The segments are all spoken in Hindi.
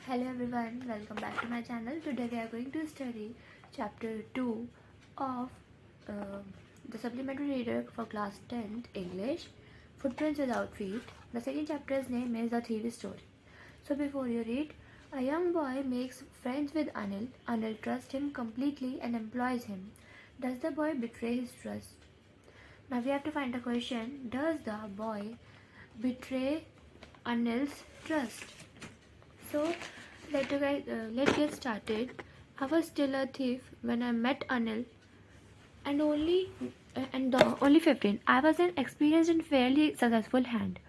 Hello everyone, welcome back to my channel. Today we are going to study chapter 2 of uh, the supplementary reader for class 10th English, Footprints Without Feet. The second chapter's name is The Thief Story. So before you read, a young boy makes friends with Anil. Anil trusts him completely and employs him. Does the boy betray his trust? Now we have to find a question. Does the boy betray Anil's trust? So let's get started. I was still a thief when I met Anil, and only 15. I was an experienced and fairly successful hand.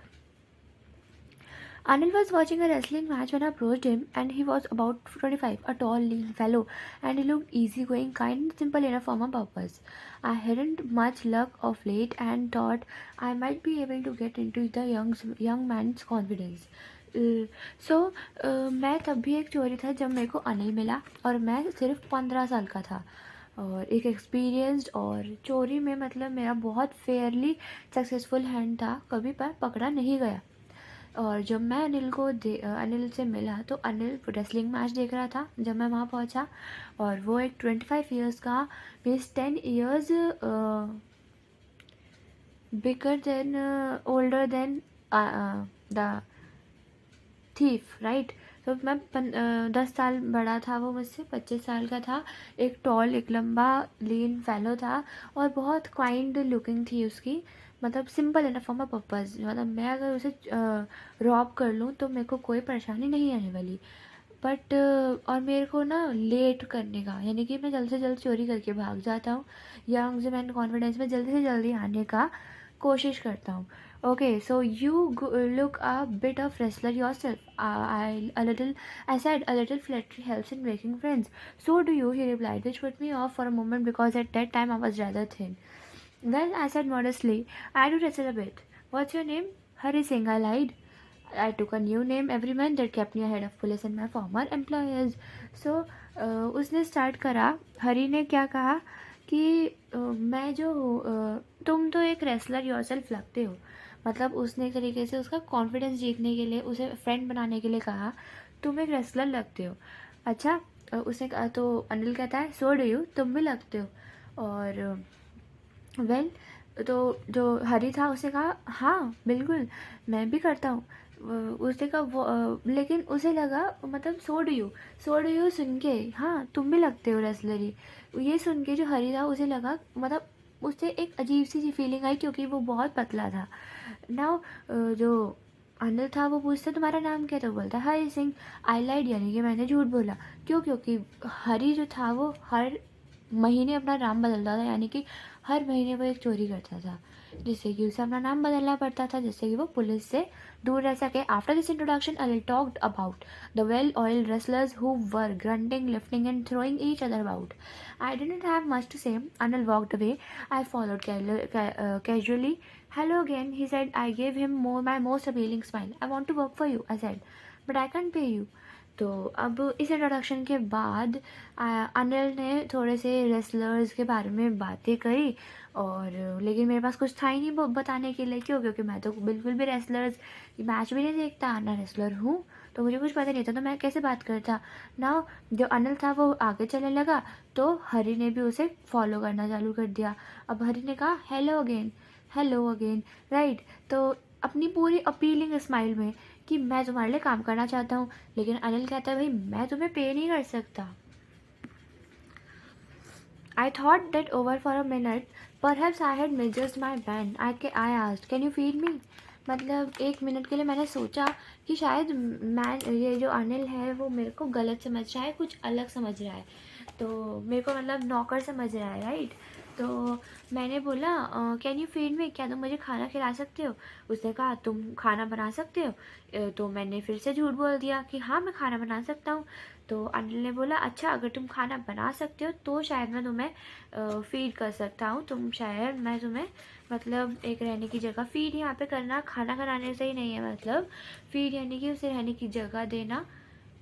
Anil was watching a wrestling match when I approached him, and he was about 25, a tall, lean fellow, and he looked easygoing, kind, and simple enough for my purpose. I hadn't much luck of late and thought I might be able to get into the young man's confidence. सो मैं तब भी एक चोरी था जब मेरे को अनिल मिला और मैं सिर्फ 15 साल का था और एक एक्सपीरियंस्ड और चोरी में मतलब मेरा बहुत फेयरली सक्सेसफुल हैंड था, कभी पर पकड़ा नहीं गया। और जब मैं अनिल से मिला तो अनिल रेसलिंग मैच देख रहा था जब मैं वहाँ पहुँचा, और वो एक 25 ईयर्स का means 10 years bigger than older than the thief, right. तो मैं 10 साल बड़ा था, वो मुझसे 25 साल का था। एक टॉल, एक लंबा लीन फैलो था और बहुत काइंड लुकिंग थी उसकी, मतलब simple enough for my purpose. मतलब मैं अगर उसे रॉब कर लूँ तो मेरे को कोई परेशानी नहीं आने वाली। बट और मेरे को ना लेट करने का, यानी कि मैं जल्द से जल्द चोरी करके भाग जाता हूँ। यंग मैन कॉन्फिडेंस में जल्दी से जल्दी आने का कोशिश करता हूँ। Okay, so you look a bit of wrestler yourself. I said a little flattery helps in making friends. So do you, he replied, which put me off for a moment because at that time I was rather thin. Well, I said modestly, I do wrestle a bit. What's your name? Hari Singh, I lied. I took a new name every month that kept me ahead of police and my former employers. So उसने स्टार्ट करा, हरी ने क्या कहा कि मैं जो हूँ, तुम तो एक रेसलर योरसेल्फ लगते हो। मतलब उसने एक तरीके से उसका कॉन्फिडेंस जीतने के लिए, उसे फ्रेंड बनाने के लिए कहा तुम एक रेसलर लगते हो। अच्छा, उसने कहा तो अनिल कहता है सो डू यू, तुम भी लगते हो। और वेल तो जो हरी था उसने कहा हाँ बिल्कुल मैं भी करता हूँ। उसने कहा वो लेकिन उसे लगा मतलब सो डू यू सुन के हाँ तुम भी लगते हो रेसलरी, ये सुन के जो हरी था उसे लगा मतलब उससे एक अजीब सी फीलिंग आई क्योंकि वो बहुत पतला था। नाउ जो अनिल था वो पूछता तुम्हारा नाम क्या, तो बोलता हरी सिंह। आई लाइड, यानी कि मैंने झूठ बोला। क्यों? क्योंकि हरी जो था वो हर महीने अपना नाम बदलता था, यानी कि हर महीने वो एक चोरी करता था जिससे कि उसे अपना नाम बदलना पड़ता था जिससे कि वो पुलिस से दूर रह सके। After this introduction Anil talked about the well oiled wrestlers who were grunting, lifting and throwing each other about. I didn't have much to say. Anil walked away. I followed casually. Hello again, he said. I gave him my most appealing smile. I want to work for you, I said, but I can't pay you. तो अब इस इंट्रोडक्शन के बाद अनिल ने थोड़े से रेसलर्स के बारे में बातें करी, और लेकिन मेरे पास कुछ था ही नहीं बताने के लिए। क्यों? क्योंकि मैं तो बिल्कुल भी रेसलर्स मैच भी नहीं देखता, ना रेसलर हूँ, तो मुझे कुछ पता नहीं था, तो मैं कैसे बात करता ना। जो अनिल था वो आगे चलने लगा तो हरी ने भी उसे फॉलो करना चालू कर दिया। अब हरी ने कहा हेलो अगेन, राइट। तो अपनी पूरी अपीलिंग स्माइल में कि मैं तुम्हारे लिए काम करना चाहता हूँ, लेकिन अनिल कहता है भाई मैं तुम्हें पे नहीं कर सकता। I thought that over for a minute perhaps I had misjudged my band. I asked can you feed me. मतलब 1 मिनट के लिए मैंने सोचा कि शायद ये जो अनिल है वो मेरे को गलत समझ रहा है, कुछ अलग समझ रहा है, तो मेरे को मतलब नौकर समझ रहा है, राइट। तो मैंने बोला कैन यू फीड मी, क्या तुम मुझे खाना खिला सकते हो। उसने कहा तुम खाना बना सकते हो। तो मैंने फिर से झूठ बोल दिया कि हाँ मैं खाना बना सकता हूँ। तो अनिल ने बोला अच्छा अगर तुम खाना बना सकते हो तो शायद मैं तुम्हें फीड कर सकता हूँ, शायद मैं तुम्हें मतलब एक रहने की जगह, फीड यहाँ पे करना खाना खिलाने से ही नहीं है, मतलब फीड यानी कि उसे रहने की जगह देना,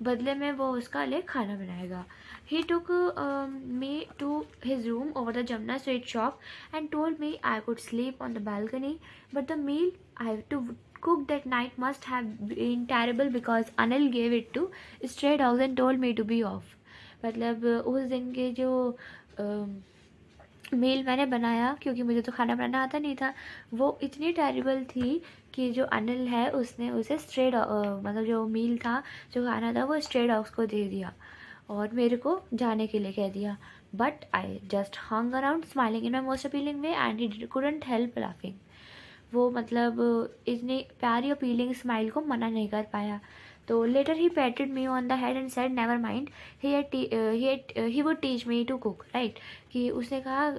बदले में वो उसका लिए खाना बनाएगा। He took me to his room over the Jamna Street shop and told me I could sleep on the balcony, but the meal I have to cooked that night must have been terrible because Anil gave it to stray dogs and told me to be off. मतलब उस दिन के जो मील मैंने बनाया, क्योंकि मुझे तो खाना बनाना आता नहीं था, वो इतनी टेरिबल थी कि जो अनिल है उसने उसे स्ट्रे मतलब जो मील था, जो खाना था, वो स्ट्रे डॉग्स को दे दिया और मेरे को जाने के लिए कह दिया. But I just hung around smiling in my most appealing way and he couldn't help laughing. वो मतलब इतनी प्यारी अपीलिंग स्माइल को मना नहीं कर पाया. तो later he patted me on the head and said never mind, he would teach me to cook, right. कि उसने कहा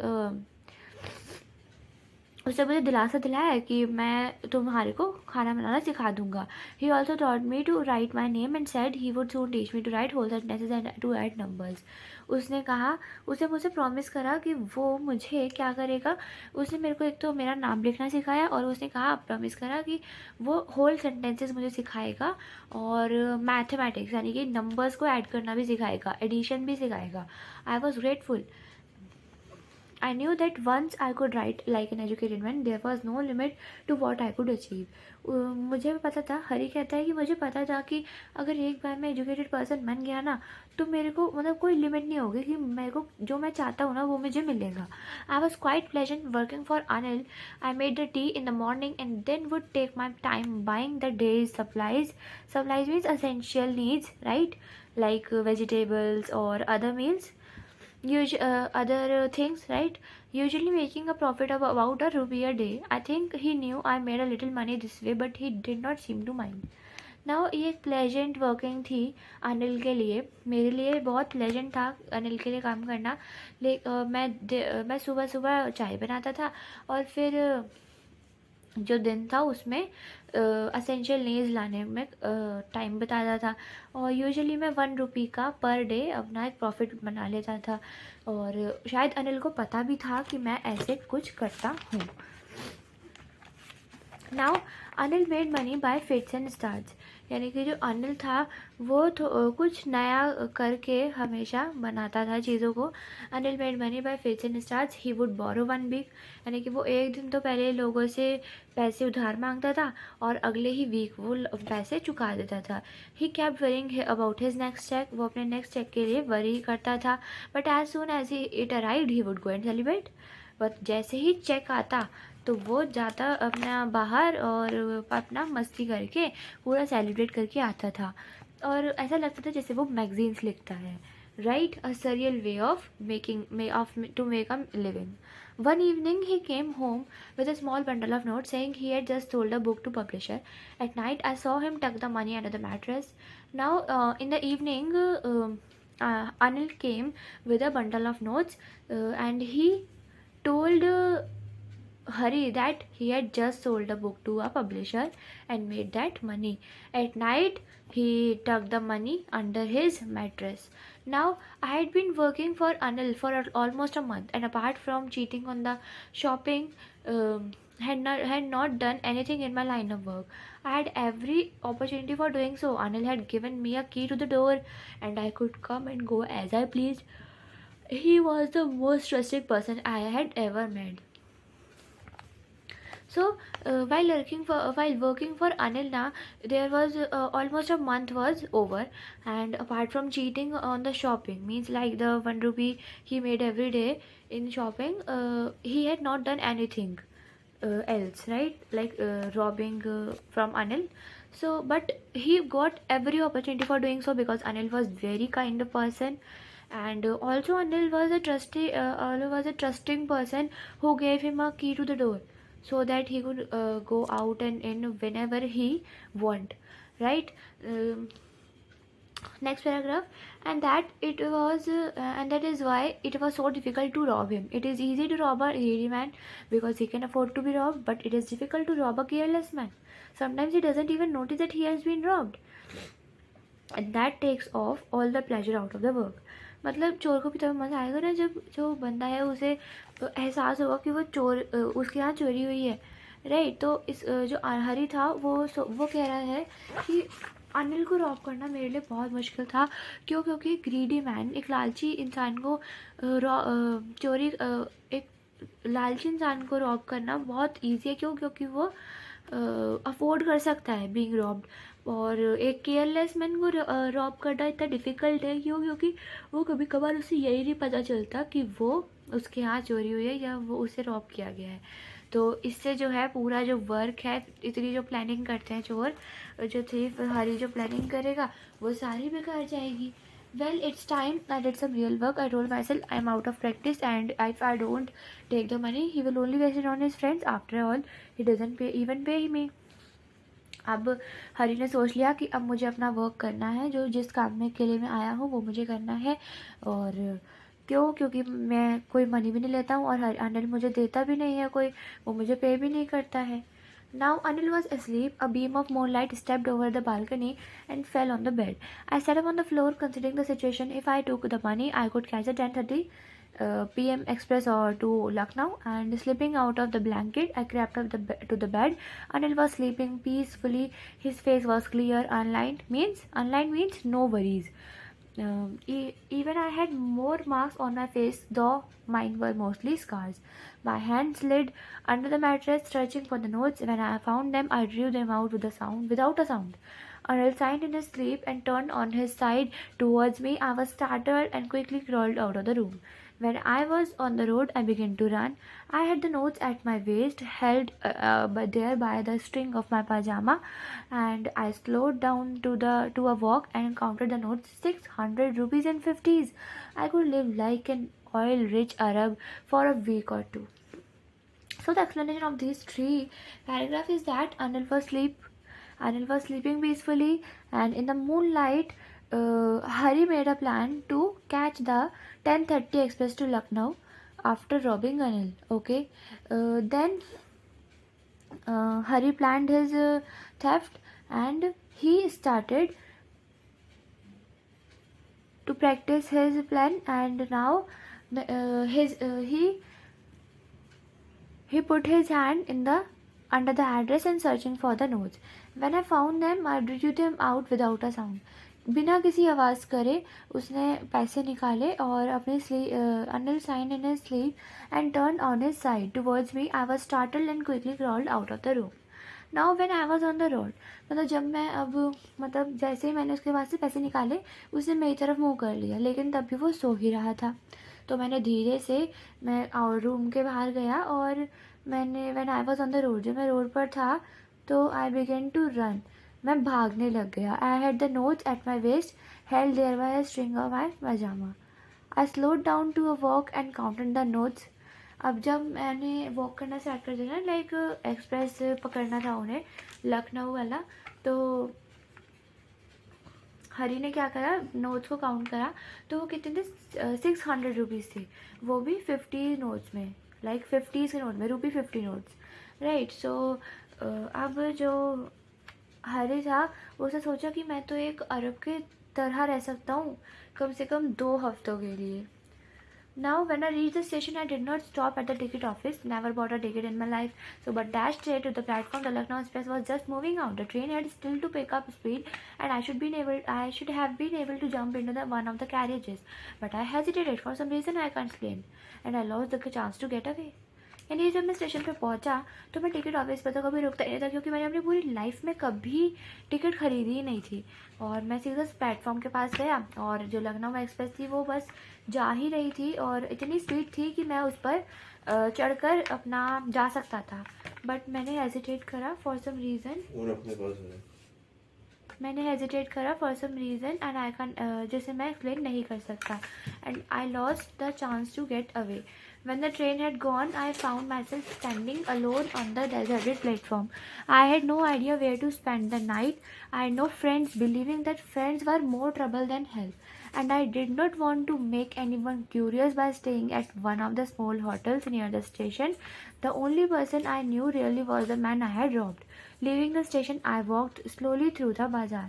उसने मुझे दिलासा दिलाया कि मैं तुम्हारे को खाना बनाना सिखा दूंगा. He also taught me to write my name and said he would soon teach me to write whole sentences and to add numbers. उसने कहा, उसे मुझे प्रॉमिस करा कि वो मुझे क्या करेगा, उसने मेरे को एक तो मेरा नाम लिखना सिखाया और उसने कहा प्रॉमिस करा कि वो होल सेंटेंसेस मुझे सिखाएगा और मैथमेटिक्स यानी कि नंबर्स को ऐड करना भी सिखाएगा, एडिशन भी सिखाएगा. I was grateful. I knew that once I could write like an educated man, there was no limit to what I could achieve. मुझे भी पता था, हरी कहता है कि मुझे पता था कि अगर एक बार मैं एजुकेटेड पर्सन बन गया ना, तो मेरे को मतलब कोई लिमिट नहीं होगी कि मेरे को जो मैं चाहता हूँ ना वो मुझे मिलेगा. I was quite pleasant working for Anil. I made the tea in the morning and then would take my time buying the days supplies. Supplies means essential needs, right, like vegetables or other meals, other things, right, usually making a profit of about a rupee a day. I think he knew I made a little money this way, but he did not seem to mind. Now ये एक प्लेजेंट वर्किंग थी अनिल के लिए. मेरे लिए बहुत प्लेजेंट था अनिल के लिए काम करना. मैं सुबह सुबह चाय बनाता था और फिर जो दिन था उसमें असेंशियल नीड्स लाने में टाइम बताता था. और यूजुअली मैं 1 रुपी का पर डे अपना एक प्रॉफिट बना लेता था. और शायद अनिल को पता भी था कि मैं ऐसे कुछ करता हूँ. Now Anil made money by fits and starts. यानी कि जो अनिल था वो कुछ नया करके हमेशा बनाता था चीज़ों को. Anil made money by fits and starts. He would borrow 1 week, यानी कि वो एक दिन तो पहले लोगों से पैसे उधार मांगता था और अगले ही वीक वो पैसे चुका देता था. He kept worrying about his next cheque. वो अपने नेक्स्ट चेक के लिए वरी करता था. But as soon as it arrived he would go and celebrate. But जैसे ही चेक आता तो वो जाता अपना बाहर और अपना मस्ती करके पूरा सेलिब्रेट करके आता था. और ऐसा लगता था जैसे वो मैगजीन्स लिखता है, right, a serial way of to make a living. One evening he came home with a small bundle of notes saying he had just sold a book to publisher. At night I saw him tuck the money under the mattress. Now in the evening Anil came with a bundle of notes and he told Hari that he had just sold a book to a publisher and made that money. At night, he tucked the money under his mattress. Now, I had been working for Anil for almost a month, and apart from cheating on the shopping, had not done anything in my line of work. I had every opportunity for doing so. Anil had given me a key to the door, and I could come and go as I pleased. He was the most trusted person I had ever met. So while working for Anil na, there was almost a month was over, and apart from cheating on the shopping, means like the 1 rupee he made every day in shopping, he had not done anything else, right, like robbing from Anil. So but he got every opportunity for doing so because Anil was very kind of person. And also Anil was a trusting person who gave him a key to the door so that he could go out and in whenever he want, right. Next paragraph. And that is why it was so difficult to rob him. It is easy to rob a greedy man because he can afford to be robbed, but it is difficult to rob a careless man. Sometimes he doesn't even notice that he has been robbed, and that takes off all the pleasure out of the work. मतलब चोर को भी तब मज़ा आएगा ना जब जो बंदा है उसे एहसास होगा कि वो चोर उसके यहाँ चोरी हुई है, राइट. तो इस जो हरी था वो कह रहा है कि अनिल को रॉब करना मेरे लिए बहुत मुश्किल था. क्यों? क्योंकि ग्रीडी मैन, एक लालची इंसान को एक लालची इंसान को रॉब करना बहुत ईजी है. क्यों? क्योंकि वो अफोर्ड कर सकता है बीइंग रॉब्ड, और एक केयरलेस मैन को रॉब करना इतना डिफ़िकल्ट है। क्यों? क्योंकि वो कभी कभार उसे यही नहीं पता चलता कि वो उसके यहाँ चोरी हुई है या वो उसे रॉब किया गया है। तो इससे जो है पूरा जो वर्क है, इतनी जो प्लानिंग करते हैं चोर, जो थीफ हरी जो प्लानिंग करेगा वो सारी बेकार जाएगी। Well, it's time I did some real work. I told myself I'm out of practice, and if I don't take the money, he will only waste it on his friends. After all, he doesn't even pay me. अब हरी ने सोच लिया कि अब मुझे अपना वर्क करना है, जो जिस काम में के लिए मैं आया हूँ वो मुझे करना है। और क्यों? क्योंकि मैं कोई मनी भी नहीं लेता हूँ और अनिल मुझे देता भी नहीं है कोई, वो मुझे पे भी नहीं करता है। Now Anil was asleep. A beam of moonlight stepped over the balcony and fell on the bed. I sat up on the floor, considering the situation. If I took the money, I could catch the 10:30 p.m. express or to Lucknow. And slipping out of the blanket, I crept up to the bed. Anil was sleeping peacefully. His face was clear. Unlined means no worries. Even I had more marks on my face, though mine were mostly scars. My hand slid under the mattress, searching for the notes. When I found them, I drew them out without a sound. Arnold signed in his sleep and turned on his side towards me. I was startled and quickly crawled out of the room. When I was on the road, I began to run. I had the notes at my waist, held but there by the string of my pajama, and I slowed down to a walk and counted the notes. 600 rupees and 50s. I could live like an oil-rich Arab for a week or two. So the explanation of these three paragraphs is that Anil was sleeping peacefully, and in the moonlight, Hari made a plan to catch the 10:30 express to Lucknow after robbing Anil. Okay, then Hari planned his theft, and he started to practice his plan. And now he put his hand in the under the address and searching for the notes. When I found them, I drew them out without a sound. बिना किसी आवाज़ करे उसने पैसे निकाले और अपने Anil sign in his sleep and turn on his side towards me. I was startled and quickly crawled out of the room. Now when I was on the road, मतलब जब मैं अब मतलब जैसे ही मैंने उसके पास से पैसे निकाले, उसने मेरी तरफ मुँह कर लिया, लेकिन तब भी वो सो ही रहा था. तो मैंने धीरे से मैं रूम के बाहर गया और मैंने when I was on the road, जब मैं रोड पर था तो आई बिगेन टू रन. मैं भागने लग गया. I had the notes at my waist, held there by a string of my pyjama. I slowed down to a walk and counted the notes. अब जब मैंने वॉक करना स्टार्ट कर दिया ना, लाइक एक्सप्रेस पकड़ना था उन्हें, लखनऊ वाला, तो हरी ने क्या करा, नोट्स को काउंट करा, तो वो कितने थे, 600 रुपीज़ थे, वो भी 50 नोट्स में, लाइक 50 के नोट में, रुपी 50 नोट्स, राइट. सो अब जो हरी था उसने सोचा कि मैं तो एक अरब के तरह रह सकता हूँ कम से कम 2 हफ्तों के लिए. Now, when I reached the station, I did not stop at the ticket office. Never bought a ticket in my life. So, but dashed straight to the platform. The Lucknow Express was just moving out. The train had still to pick up speed, and I should have been able to jump into the one of the carriages. But I hesitated for some reason I can't explain, and I lost the chance to get away. यानी जब मैं स्टेशन पे पहुंचा तो मैं टिकट ऑफिस पर तो कभी रुकता ही नहीं था, क्योंकि मैंने अपनी पूरी लाइफ में कभी टिकट खरीदी ही नहीं थी. और मैं सीधा प्लेटफॉर्म के पास गया, और जो लखनऊ एक्सप्रेस थी वो बस जा ही रही थी, और इतनी स्पीड थी कि मैं उस पर चढ़कर अपना जा सकता था. बट मैंने हेजिटेट करा for some reason and I can जिसे मैं एक्सप्लेन नहीं कर सकता, and I lost the chance to get away. When the train had gone, I found myself standing alone on the deserted platform. I had no idea where to spend the night. I had no friends, believing that friends were more trouble than help. And I did not want to make anyone curious by staying at one of the small hotels near the station. The only person I knew really was the man I had robbed. Leaving the station, I walked slowly through the bazaar.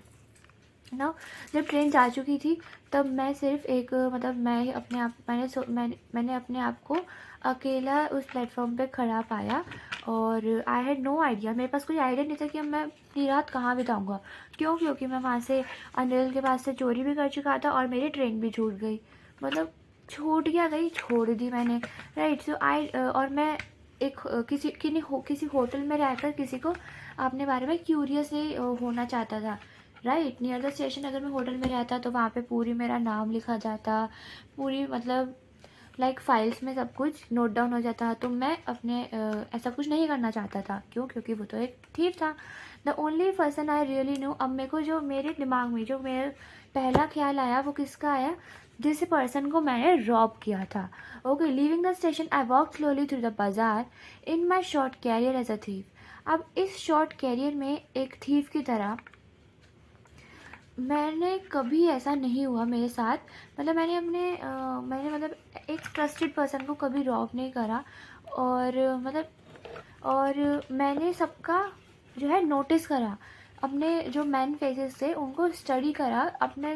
ना जब ट्रेन जा चुकी थी तब मैं सिर्फ एक मतलब मैं अपने आप मैंने अपने आप को अकेला उस प्लेटफॉर्म पे खड़ा पाया. और आई हैड नो आइडिया, मेरे पास कोई आइडिया नहीं था कि अब मैं अपनी रात कहाँ बिताऊँगा. क्यों? क्योंकि मैं वहाँ से अनिल के पास से चोरी भी कर चुका था और मेरी ट्रेन भी छूट गई. मतलब छूट क्या गई, छोड़ दी मैंने, राइट. सो और मैं किसी होटल में रहकर किसी को अपने बारे में क्यूरियस नहीं होना चाहता था, राइट। नियर द स्टेशन अगर मैं होटल में रहता तो वहाँ पे पूरी मेरा नाम लिखा जाता, पूरी मतलब लाइक फाइल्स में सब कुछ नोट डाउन हो जाता। तो मैं अपने ऐसा कुछ नहीं करना चाहता था। क्यों? क्योंकि वो तो एक थीफ था। The only person I really new, अब मेरे को जो मेरे दिमाग में जो मेरा पहला ख्याल आया वो किसका आया? जिस पर्सन को मैंने रॉब किया था। Okay, leaving the station I walk slowly through the bazaar in my short career as a thief. अब इस शॉर्ट कैरियर में एक थीफ की तरह मैंने कभी ऐसा नहीं हुआ मेरे साथ। मतलब मैंने मतलब एक ट्रस्टेड पर्सन को कभी रॉब नहीं करा। और मैंने सबका जो है नोटिस करा, अपने जो मैन फेसेस थे उनको स्टडी करा अपने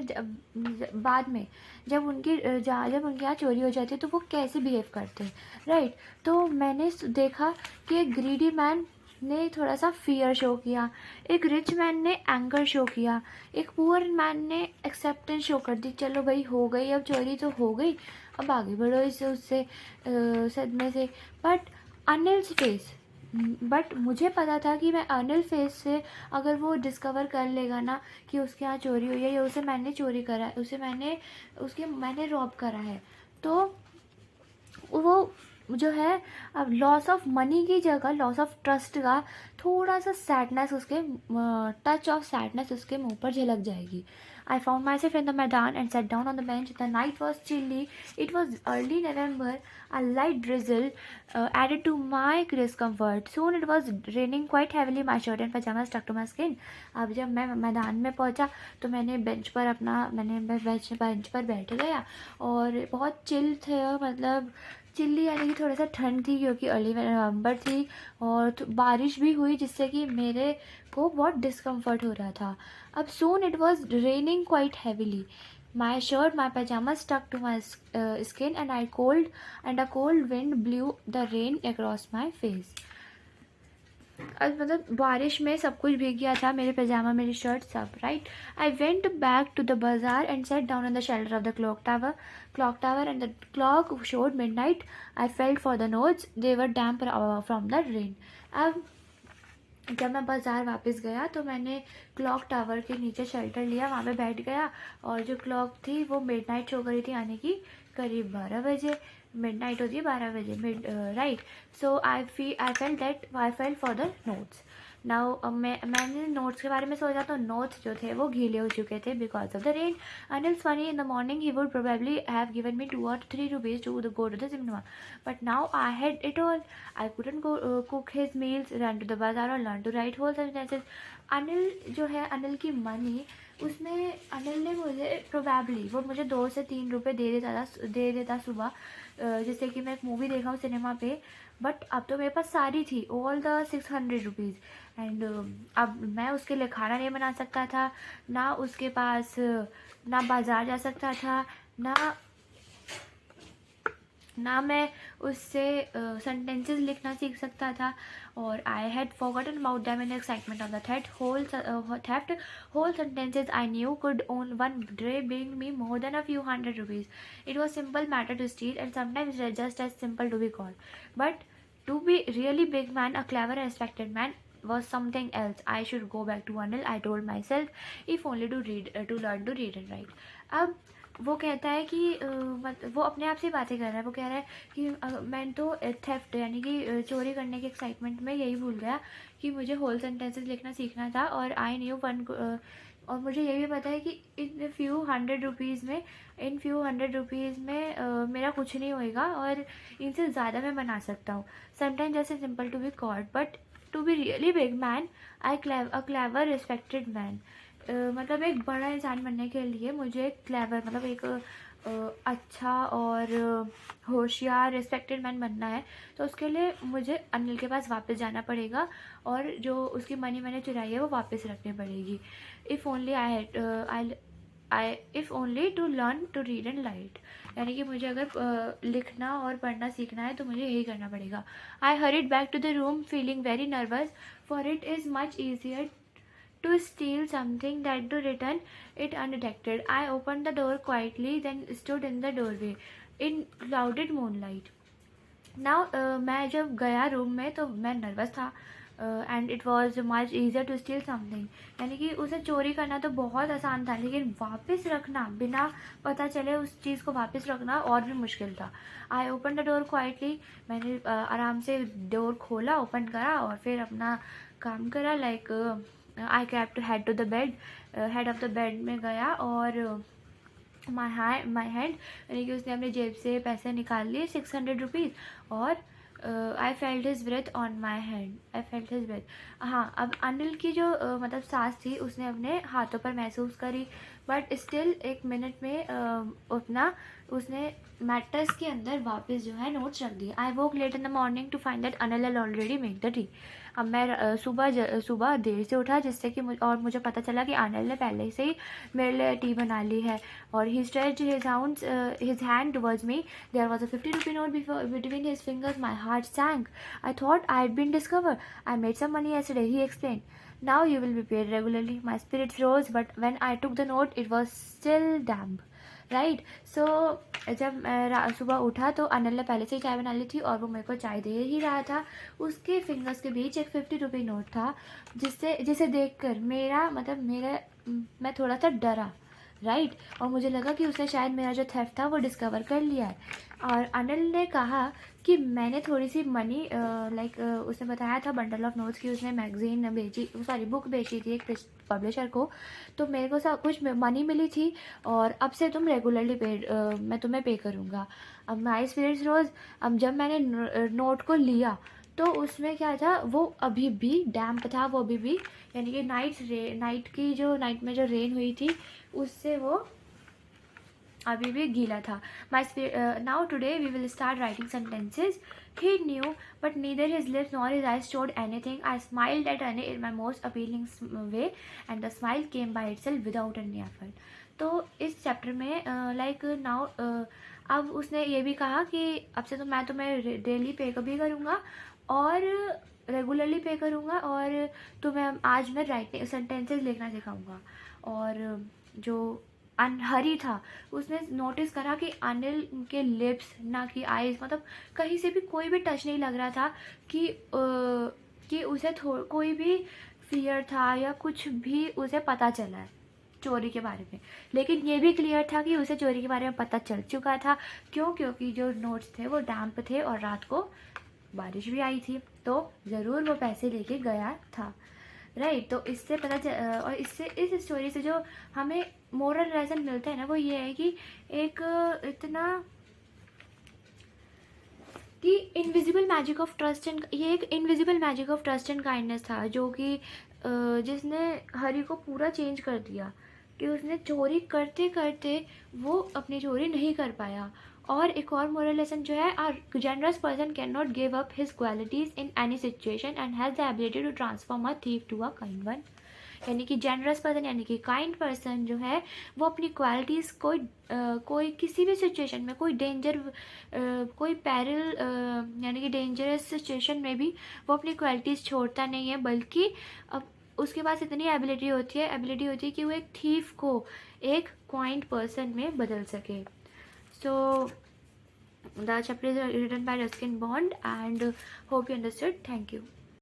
बाद में, जब उनकी यहाँ चोरी हो जाती है तो वो कैसे बिहेव करते हैं, राइट। तो मैंने देखा कि एक ग्रीडी मैन ने थोड़ा सा फियर शो किया, एक रिच मैन ने एंगर शो किया, एक पुअर मैन ने एक्सेप्टेंस शो कर दी, चलो भाई हो गई, अब चोरी तो हो गई, अब आगे बढ़ो इससे उससे सदमे से। बट मुझे पता था कि मैं अनिल फेस से अगर वो डिस्कवर कर लेगा ना कि उसके यहाँ चोरी हुई है या उसे मैंने चोरी करा है, मैंने रॉब करा है, तो वो जो है अब लॉस ऑफ मनी की जगह लॉस ऑफ ट्रस्ट का थोड़ा सा सैडनेस उसके टच ऑफ सैडनेस उसके मुंह पर झलक जाएगी। I found myself in the Maidan and sat down on the bench. The night was chilly. It was early November. A light drizzle added to my discomfort. Soon it was raining quite heavily. My shirt and pajamas stuck to my skin. अब जब मैं मैदान में पहुंचा तो मैंने बेंच पर बैठ गया और बहुत चिल थे, मतलब चिल्ली यानी कि थोड़ा सा ठंड थी क्योंकि अर्ली नवंबर थी और बारिश भी हुई जिससे कि मेरे को बहुत डिस्कम्फर्ट हो रहा था। अब soon it was raining quite heavily. My shirt, my pajamas stuck to my skin and a cold wind blew the rain across my face. अब मतलब बारिश में सब कुछ भीग गया था, मेरे पैजामा, मेरी शर्ट, सब, right. I went back to the bazaar and set down in the shelter of the clock tower and the clock showed midnight. I felt for the notes, they were damp from the rain. अब जब मैं बाज़ार वापस गया तो मैंने क्लॉक टावर के नीचे शेल्टर लिया, वहाँ पे बैठ गया और जो क्लॉक थी वो मिडनाइट शो करी थी, यानी कि करीब 12 बजे। मिडनाइट होती है 12 बजे, right. So I felt for the notes. Now मैंने नोट्स के बारे में सोचा तो नोट्स जो थे वो गीले हो चुके थे because of the rain. Anil funny in the morning he would probably have given me 2 or 3 rupees to go to the cinema, but now I had it all. I couldn't cook his meals, run to the bazaar or learn to write whole sentences. Anil जो है, अनिल की मनी, उसमें अनिल ने मुझे प्रोबेबली वो मुझे 2 से 3 रुपये दे देता सुबह, जैसे कि मैं एक मूवी देखा हूँ सिनेमा पे। बट अब तो मेरे पास सारी थी, ऑल द 600 रुपीज़, एंड अब मैं उसके लिए खाना नहीं बना सकता था, ना उसके पास ना बाज़ार जा सकता था, ना मैं उससे सेंटेंसेस लिखना सीख सकता था, और I had forgotten about them in excitement of the theft. Whole sentences I knew could own one day bring me more than a few hundred rupees. It was simple matter to steal and sometimes just as simple to be caught. But to be really big man, a clever and respected man, was something else. I should go back to Anil, I told myself, if only to learn to read and write. अब वो कहता है कि वो अपने आप से बातें कर रहा है। वो कह रहा है कि मैं तो थेफ्ट यानी कि चोरी करने के एक्साइटमेंट में यही भूल गया कि मुझे होल सेंटेंसेस लिखना सीखना था, और आई न्यू वन, और मुझे ये भी पता है कि इन फ्यू हंड्रेड रुपीज़ में मेरा कुछ नहीं होएगा और इनसे ज़्यादा मैं बना सकता हूँ। समटाइम जैसे simple to be called but to be really big man, a clever respected man. मतलब एक बड़ा इंसान बनने के लिए मुझे क्लेवर मतलब एक अच्छा और होशियार रिस्पेक्टेड मैन बनना है, तो उसके लिए मुझे अनिल के पास वापस जाना पड़ेगा और जो उसकी मनी मैंने चुराई है वो वापस रखनी पड़ेगी। If only to learn to read and write, यानी कि मुझे अगर लिखना और पढ़ना सीखना है तो मुझे यही करना पड़ेगा। I hurried back to the room feeling very nervous, for it is much easier to steal something than to return it undetected. I opened the door quietly, then stood in the doorway in clouded moonlight. Now मैं जब गया रूम में तो मैं नर्वस था, and it was much easier to steal something, यानी कि उसे चोरी करना तो बहुत आसान था, लेकिन वापस रखना बिना पता चले उस चीज़ को वापस रखना और भी मुश्किल था। I open the door quietly, मैंने आराम से डोर खोला, ओपन करा और फिर अपना काम करा। Like I cap to head to the bed, head of the bed में गया और माई हैंड, यानी कि उसने अपने जेब से पैसे निकाल लिए 600 रुपीज़, और I felt his breath on my hand, I felt his breath. हाँ, अब अनिल की जो मतलब सांस थी उसने अपने हाथों पर महसूस करी, बट स्टिल 1 मिनट में अपना उसने मैट्रेस के अंदर वापस जो है नोट्स रख दिए। I woke late in the morning to find that Anil had already make the tea. अब मैं सुबह देर से उठा, जिससे कि मुझे पता चला कि अनिल ने पहले से ही मेरे लिए टी बना ली है। और he stretched his hand towards me. There was a 50 rupee note between his fingers. My heart sank. I thought I had been discovered. I made some money yesterday, he explained. Now you will be paid regularly. My spirits rose, but when I took the note, it was still damp. Right, so जब मैं सुबह उठा तो अनिल ने पहले से ही चाय बना ली थी और वो मेरे को चाय दे ही रहा था। उसके फिंगर्स के बीच एक 50 रुपी नोट था, जिसे देखकर मैं थोड़ा सा डरा, राइट, और मुझे लगा कि उसने शायद मेरा जो थेफ्ट था वो डिस्कवर कर लिया है। और अनिल ने कहा कि मैंने थोड़ी सी मनी उसने बताया था बंडल ऑफ नोट्स की उसने मैगजीन बेची, सॉरी बुक बेची थी एक पब्लिशर को, तो मेरे को सब कुछ मनी मिली थी और अब से तुम रेगुलरली मैं तुम्हें पे करूँगा। अब माई स्पिरिट्स रोज। अब जब मैंने नोट को लिया तो उसमें क्या था, वो अभी भी डैम्प था, वो अभी भी, यानी कि नाइट में जो रेन हुई थी उससे वो अभी भी गीला था। Now today we will start writing sentences. He knew, but neither his lips nor his eyes showed anything. I smiled at Annie in my most appealing way, and the smile came by itself without any effort. तो इस चैप्टर में नाउ अब उसने ये भी कहा कि अब से तो मैं तुम्हें डेली पे भी करूँगा और रेगुलरली पे करूँगा, और तुम्हें आज मैं राइटिंग सेंटेंसेस लिखना सिखाऊंगा। और जो हरी था उसने नोटिस करा कि अनिल के लिप्स ना कि आईज, मतलब कहीं से भी कोई भी टच नहीं लग रहा था कि उसे कोई भी फियर था या कुछ भी उसे पता चला है चोरी के बारे में। लेकिन ये भी क्लियर था कि उसे चोरी के बारे में पता चल चुका था। क्योंकि जो नोट्स थे वो डैम्प थे और रात को बारिश भी आई थी, तो ज़रूर वो पैसे लेके गया था, राइट। तो इससे और इससे इस स्टोरी से जो हमें मोरल लेसन मिलता है ना, वो ये है कि एक इतना कि invisible magic of trust and, ये एक invisible magic of trust and kindness था जो कि जिसने हरी को पूरा चेंज कर दिया, कि उसने चोरी करते करते वो अपनी चोरी नहीं कर पाया। और एक और मोरल लेसन जो है, a generous person can not give up his qualities in any situation and has the ability to transform a thief to a kind one. यानी कि जनरस पर्सन यानी कि काइंड पर्सन जो है वो अपनी क्वालिटीज़ कोई किसी भी सिचुएशन में, कोई पैरल यानी कि डेंजरस सिचुएशन में भी वो अपनी क्वालिटीज़ छोड़ता नहीं है, बल्कि अब उसके पास इतनी एबिलिटी होती है कि वो एक थीफ को एक काइंड पर्सन में बदल सके। So the chapter is written by Ruskin Bond and hope you understood. Thank you.